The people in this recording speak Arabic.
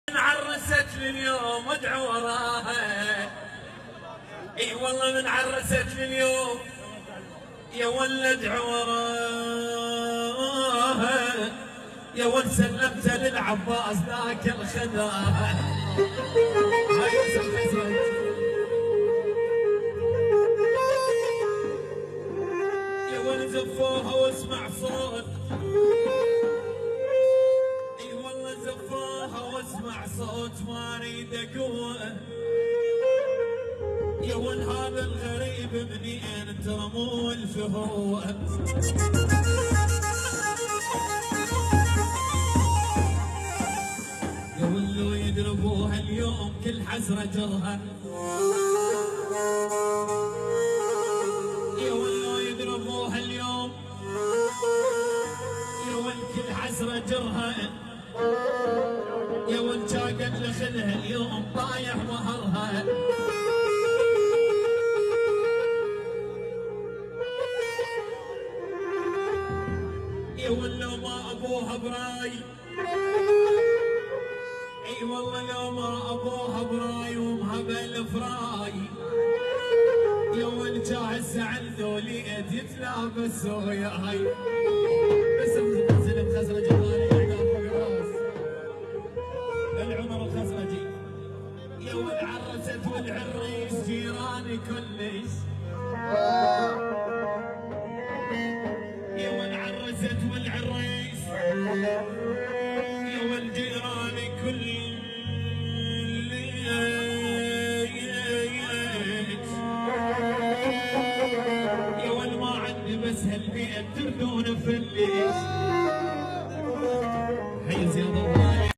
عرست لليوم ادعو وراها. اي والله من عرست لليوم يا ولد ادعو وراها. يا ولد سلمت للعباس ذاك الخداها. يا ولد زفوها واسمع صوت. اي والله زفوها واسمع صوت ما اريد اقوى. يا ولد هذا الغريب منين ترموا الفهوة. يا ولد لو يضربوها اليوم كل حسرة جرها. يا ولد لو يضربوها اليوم يا ولد كل حسرة جرها. يا ولد شاقت لخذها اليوم طايح مهرها. يا ولد لو ما ابوها براي. اي والله لو ما ابوها براي ومهبل فراي. يا ولد جاهز على ذولي يتلابس وياي. بس نزلت خزرجي ثاني فوق الراس العمر الخزرجي. يا ولد عرست والعريس جيراني كلش.